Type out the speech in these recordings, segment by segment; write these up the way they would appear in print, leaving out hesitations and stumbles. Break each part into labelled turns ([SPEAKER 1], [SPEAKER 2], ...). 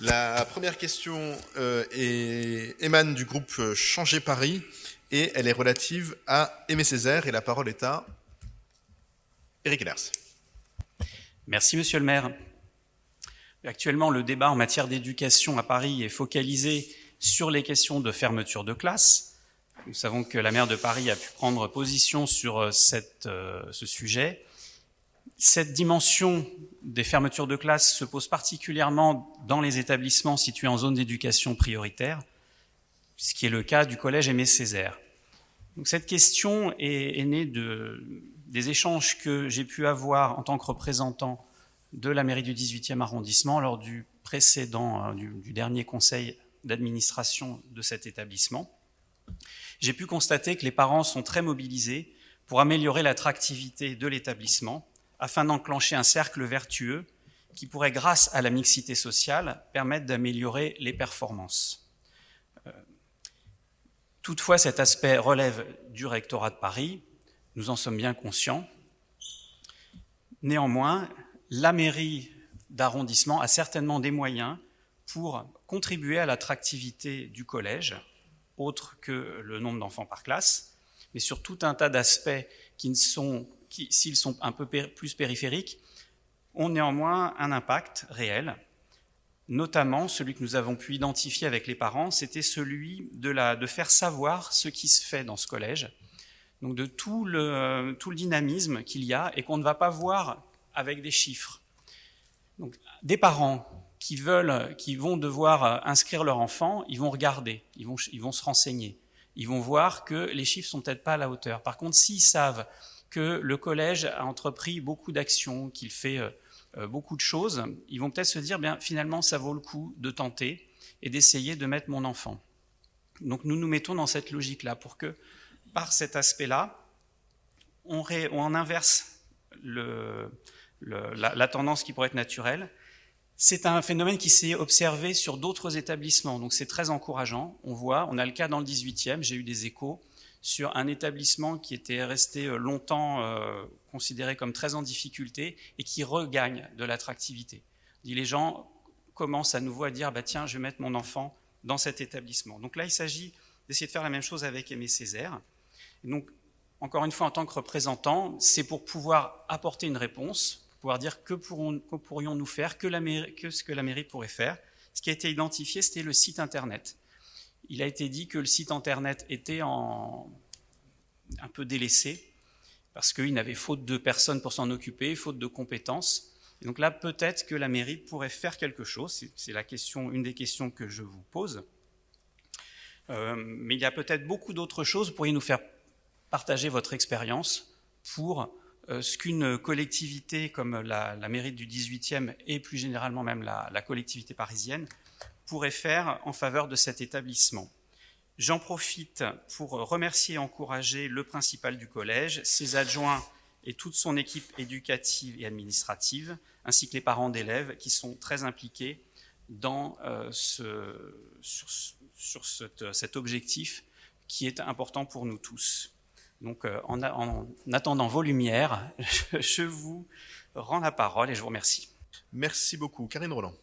[SPEAKER 1] La première question émane du groupe Changer Paris et elle est relative à Aimé Césaire et la parole est à Éric Ehlers.
[SPEAKER 2] Merci Monsieur le maire. Actuellement, le débat en matière d'éducation à Paris est focalisé sur les questions de fermeture de classe. Nous savons que la maire de Paris a pu prendre position sur ce sujet. Cette dimension des fermetures de classe se pose particulièrement dans les établissements situés en zone d'éducation prioritaire, ce qui est le cas du collège Aimé Césaire. Donc cette question est née des échanges que j'ai pu avoir en tant que représentant de la mairie du 18e arrondissement lors du dernier conseil d'administration de cet établissement. J'ai pu constater que les parents sont très mobilisés pour améliorer l'attractivité de l'établissement afin d'enclencher un cercle vertueux qui pourrait, grâce à la mixité sociale, permettre d'améliorer les performances. Toutefois, cet aspect relève du rectorat de Paris, nous en sommes bien conscients. Néanmoins, la mairie d'arrondissement a certainement des moyens pour contribuer à l'attractivité du collège, autre que le nombre d'enfants par classe, mais sur tout un tas d'aspects qui, s'ils sont un peu plus périphériques, ont néanmoins un impact réel. Notamment, celui que nous avons pu identifier avec les parents, c'était celui de faire savoir ce qui se fait dans ce collège, donc de tout le dynamisme qu'il y a et qu'on ne va pas voir avec des chiffres. Donc, des parents qui vont devoir inscrire leur enfant, ils vont regarder, ils vont se renseigner, ils vont voir que les chiffres sont peut-être pas à la hauteur. Par contre, s'ils savent que le collège a entrepris beaucoup d'actions, qu'il fait beaucoup de choses, ils vont peut-être se dire, finalement, ça vaut le coup de tenter et d'essayer de mettre mon enfant. Donc nous nous mettons dans cette logique-là pour que, par cet aspect-là, on inverse la tendance qui pourrait être naturelle. C'est un phénomène qui s'est observé sur d'autres établissements, donc c'est très encourageant. On a le cas dans le 18e, j'ai eu des échos sur un établissement qui était resté longtemps considéré comme très en difficulté et qui regagne de l'attractivité. Les gens commencent à nouveau à dire tiens, je vais mettre mon enfant dans cet établissement. Donc là, il s'agit d'essayer de faire la même chose avec Aimé Césaire. Et donc, encore une fois, en tant que représentant, c'est pour pouvoir apporter une réponse, pour pouvoir dire que pourrions-nous faire, que ce que la mairie pourrait faire. Ce qui a été identifié, c'était le site internet. Il a été dit que le site internet était un peu délaissé parce qu'il n'avait faute de personnes pour s'en occuper, faute de compétences. Et donc là, peut-être que la mairie pourrait faire quelque chose. C'est une des questions que je vous pose. Mais il y a peut-être beaucoup d'autres choses. Vous pourriez nous faire partager votre expérience pour ce qu'une collectivité comme la mairie du 18e et plus généralement même la collectivité parisienne pourrait faire en faveur de cet établissement. J'en profite pour remercier et encourager le principal du collège, ses adjoints et toute son équipe éducative et administrative, ainsi que les parents d'élèves qui sont très impliqués dans cet objectif qui est important pour nous tous. Donc en attendant vos lumières, je vous rends la parole et je vous remercie.
[SPEAKER 1] Merci beaucoup. Karine Roland.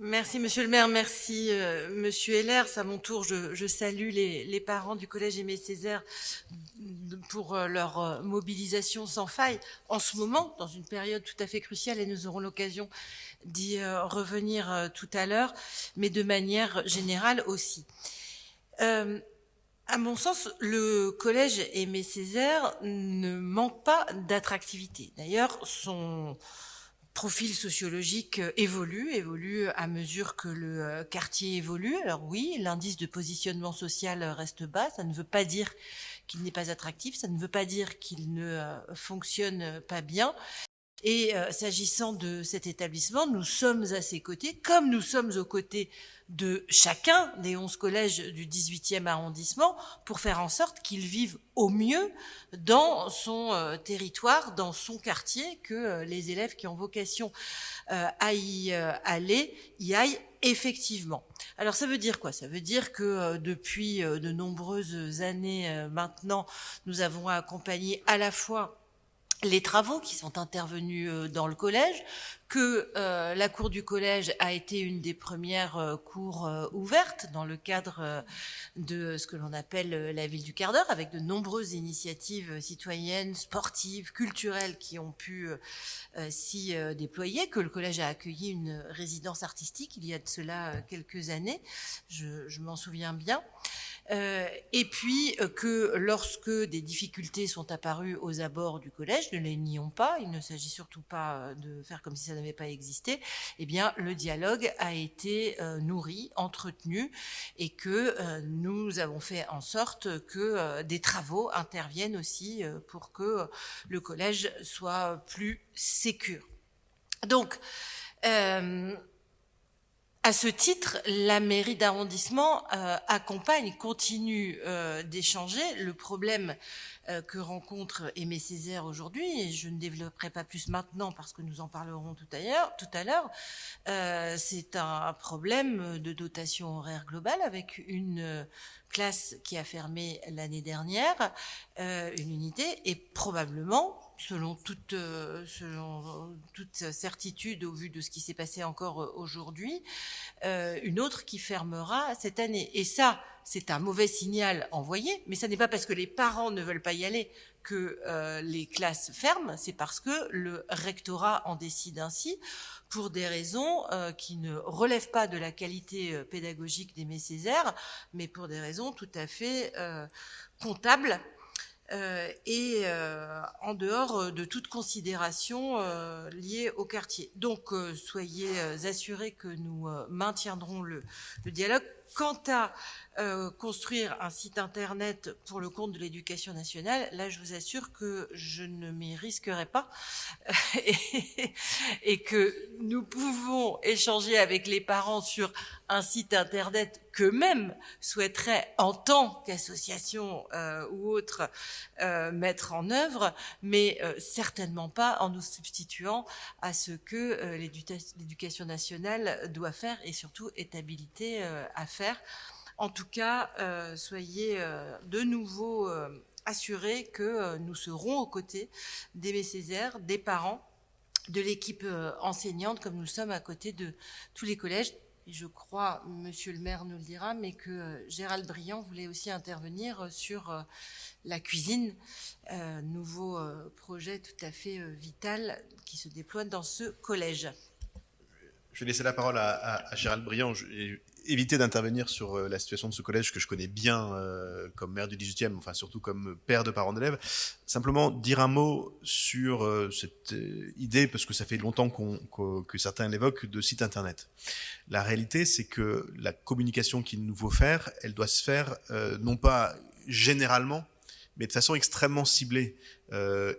[SPEAKER 3] Merci Monsieur le maire, merci Monsieur Ehlers. À mon tour, je salue les parents du collège Aimé Césaire pour leur mobilisation sans faille en ce moment, dans une période tout à fait cruciale, et nous aurons l'occasion d'y revenir tout à l'heure, mais de manière générale aussi. À mon sens, le collège Aimé Césaire ne manque pas d'attractivité. D'ailleurs, son profil sociologique évolue à mesure que le quartier évolue. Alors oui, l'indice de positionnement social reste bas, ça ne veut pas dire qu'il n'est pas attractif, ça ne veut pas dire qu'il ne fonctionne pas bien. Et s'agissant de cet établissement, nous sommes à ses côtés, comme nous sommes aux côtés de chacun des 11 collèges du 18e arrondissement, pour faire en sorte qu'ils vivent au mieux dans son territoire, dans son quartier, que les élèves qui ont vocation à y aller y aillent effectivement. Alors ça veut dire quoi? Ça veut dire que depuis de nombreuses années maintenant, nous avons accompagné à la fois les travaux qui sont intervenus dans le collège, que la cour du collège a été une des premières cours ouvertes dans le cadre de ce que l'on appelle la ville du quart d'heure, avec de nombreuses initiatives citoyennes, sportives, culturelles qui ont pu s'y déployer, que le collège a accueilli une résidence artistique il y a de cela quelques années, je m'en souviens bien. Et puis que lorsque des difficultés sont apparues aux abords du collège, ne les nions pas, il ne s'agit surtout pas de faire comme si ça n'avait pas existé, eh bien le dialogue a été nourri, entretenu, et que nous avons fait en sorte que des travaux interviennent aussi pour que le collège soit plus sécure. Donc, à ce titre, la mairie d'arrondissement continue d'échanger. Le problème que rencontre Aimé Césaire aujourd'hui, et je ne développerai pas plus maintenant parce que nous en parlerons tout à l'heure, c'est un problème de dotation horaire globale avec une classe qui a fermé l'année dernière, une unité, et probablement, selon toute certitude au vu de ce qui s'est passé encore aujourd'hui, une autre qui fermera cette année. Et ça, c'est un mauvais signal envoyé, mais ça n'est pas parce que les parents ne veulent pas y aller que les classes ferment, c'est parce que le rectorat en décide ainsi, pour des raisons qui ne relèvent pas de la qualité pédagogique d'Aimé Césaire, mais pour des raisons tout à fait comptables, et en dehors de toute considération liée au quartier. Donc, soyez assurés que nous maintiendrons le dialogue. Quant à construire un site internet pour le compte de l'Éducation nationale, là, je vous assure que je ne m'y risquerai pas et que nous pouvons échanger avec les parents sur un site internet qu'eux-mêmes souhaiteraient, en tant qu'association ou autre, mettre en œuvre, mais certainement pas en nous substituant à ce que l'Éducation nationale doit faire et surtout est habilitée à faire. En tout cas, soyez de nouveau assurés que nous serons aux côtés d'Aimé Césaire, des parents, de l'équipe enseignante, comme nous sommes à côté de tous les collèges. Et je crois, monsieur le maire nous le dira, mais que Gérald Briand voulait aussi intervenir sur la cuisine, nouveau projet tout à fait vital qui se déploie dans ce collège.
[SPEAKER 1] Je vais laisser la parole à Gérald Briand. J'ai évité d'intervenir sur la situation de ce collège que je connais bien comme maire du 18e, enfin surtout comme père de parents d'élèves. Simplement dire un mot sur cette idée, parce que ça fait longtemps que certains l'évoquent, de site internet. La réalité, c'est que la communication qu'il nous faut faire, elle doit se faire non pas généralement, mais de façon extrêmement ciblée.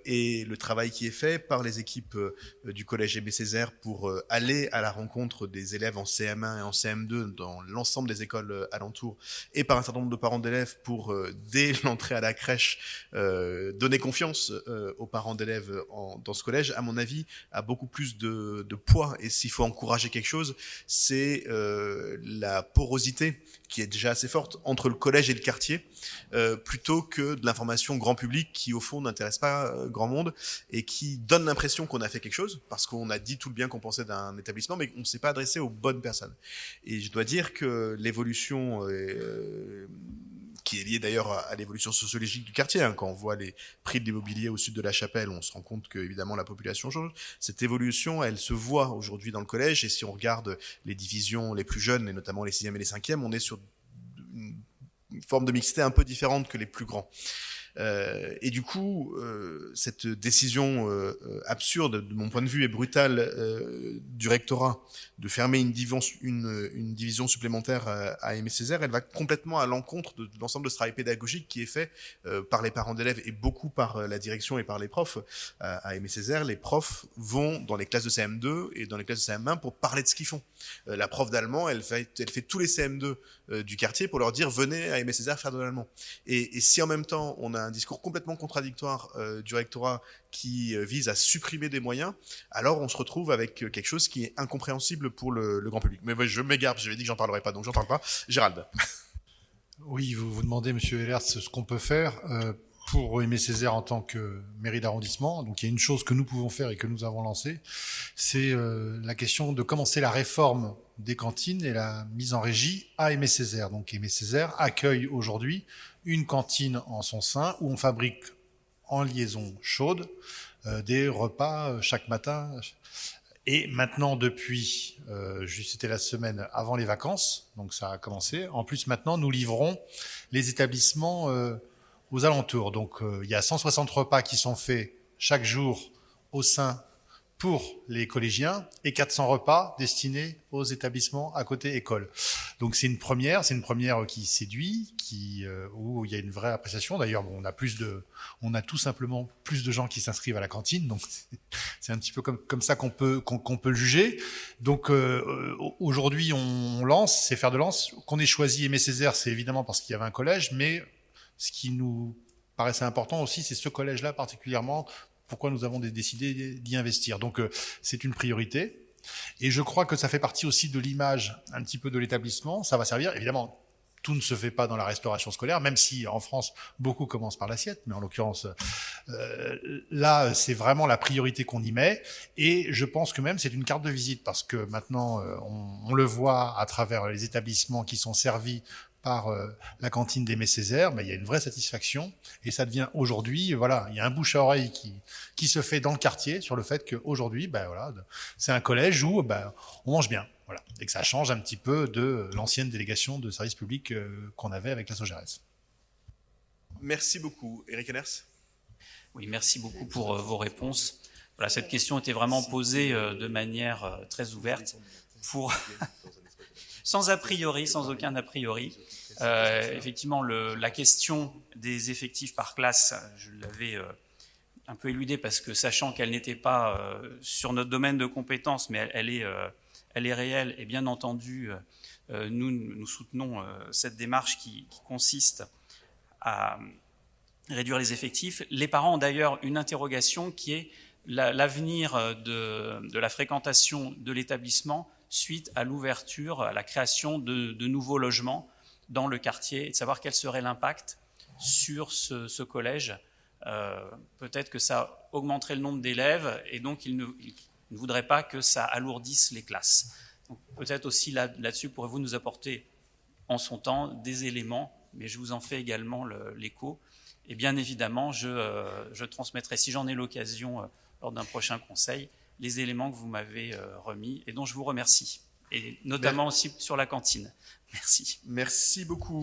[SPEAKER 1] Et le travail qui est fait par les équipes du collège Aimé Césaire pour aller à la rencontre des élèves en CM1 et en CM2 dans l'ensemble des écoles alentours, et par un certain nombre de parents d'élèves pour, dès l'entrée à la crèche, donner confiance aux parents d'élèves dans ce collège, à mon avis, a beaucoup plus de poids. Et s'il faut encourager quelque chose, c'est la porosité qui est déjà assez forte entre le collège et le quartier, plutôt que de l'information grand public qui, au fond, n'intéresse pas grand monde et qui donne l'impression qu'on a fait quelque chose parce qu'on a dit tout le bien qu'on pensait d'un établissement, mais qu'on ne s'est pas adressé aux bonnes personnes. Et je dois dire que l'évolution qui est liée d'ailleurs à l'évolution sociologique du quartier, quand on voit les prix de l'immobilier au sud de la Chapelle, on se rend compte que évidemment la population change. Cette évolution, elle se voit aujourd'hui dans le collège, et si on regarde les divisions les plus jeunes, et notamment les 6e et les 5e, on est sur une forme de mixité un peu différente que les plus grands. Et du coup, cette décision absurde, de mon point de vue, et brutale du rectorat de fermer une division supplémentaire à Aimé Césaire, elle va complètement à l'encontre de l'ensemble de ce travail pédagogique qui est fait par les parents d'élèves et beaucoup par la direction et par les profs. À Aimé Césaire, les profs vont dans les classes de CM2 et dans les classes de CM1 pour parler de ce qu'ils font. La prof d'allemand, elle fait tous les CM2 du quartier pour leur dire « venez à Aimé Césaire faire de l'allemand ». Et si en même temps, on a un discours complètement contradictoire du rectorat qui vise à supprimer des moyens, alors on se retrouve avec quelque chose qui est incompréhensible pour le grand public. Mais je m'égare, j'avais dit que j'en parlerais pas, donc j'en parle pas. Gérald.
[SPEAKER 4] Oui, vous demandez, monsieur Ehlers, ce qu'on peut faire. pour Aimé Césaire en tant que mairie d'arrondissement. Donc il y a une chose que nous pouvons faire et que nous avons lancée, c'est la question de commencer la réforme des cantines et la mise en régie à Aimé Césaire. Donc Aimé Césaire accueille aujourd'hui une cantine en son sein où on fabrique en liaison chaude des repas chaque matin. Et maintenant, depuis, c'était la semaine avant les vacances, donc ça a commencé. En plus, maintenant, nous livrons les établissements aux alentours. Donc, il y a 160 repas qui sont faits chaque jour au sein pour les collégiens et 400 repas destinés aux établissements à côté école. Donc c'est une première qui séduit, où il y a une vraie appréciation. D'ailleurs, bon, on a tout simplement plus de gens qui s'inscrivent à la cantine, donc c'est un petit peu comme ça qu'on peut le juger. Donc aujourd'hui, on lance, c'est fer de lance. Qu'on ait choisi Aimé Césaire, c'est évidemment parce qu'il y avait un collège, mais ce qui nous paraissait important aussi, c'est ce collège-là particulièrement. Pourquoi nous avons décidé d'y investir. Donc c'est une priorité. Et je crois que ça fait partie aussi de l'image un petit peu de l'établissement. Ça va servir, évidemment, tout ne se fait pas dans la restauration scolaire, même si en France, beaucoup commencent par l'assiette. Mais en l'occurrence, là, c'est vraiment la priorité qu'on y met. Et je pense que même c'est une carte de visite parce que maintenant, on le voit à travers les établissements qui sont servis par la cantine d'Aimé Césaire, mais il y a une vraie satisfaction et ça devient aujourd'hui, voilà, il y a un bouche à oreille qui se fait dans le quartier sur le fait qu'aujourd'hui, voilà, c'est un collège où on mange bien, voilà, et que ça change un petit peu de l'ancienne délégation de service public qu'on avait avec la Sogeres.
[SPEAKER 1] Merci beaucoup. Éric Henners.
[SPEAKER 2] Oui, merci beaucoup pour vos réponses. Voilà, cette question était vraiment posée de manière très ouverte pour... sans a priori, sans aucun a priori. Effectivement, la question des effectifs par classe, je l'avais un peu éludée parce que sachant qu'elle n'était pas sur notre domaine de compétences, mais elle est réelle et bien entendu, nous soutenons cette démarche qui consiste à réduire les effectifs. Les parents ont d'ailleurs une interrogation qui est l'avenir de la fréquentation de l'établissement suite à l'ouverture, à la création de nouveaux logements dans le quartier, et de savoir quel serait l'impact sur ce collège. Peut-être que ça augmenterait le nombre d'élèves, et donc ils ne voudraient pas que ça alourdisse les classes. Donc, peut-être aussi là-dessus, pourrez-vous nous apporter en son temps des éléments, mais je vous en fais également l'écho. Et bien évidemment, je transmettrai, si j'en ai l'occasion, lors d'un prochain conseil, les éléments que vous m'avez remis et dont je vous remercie. Et notamment aussi sur la cantine. Merci.
[SPEAKER 1] Merci beaucoup.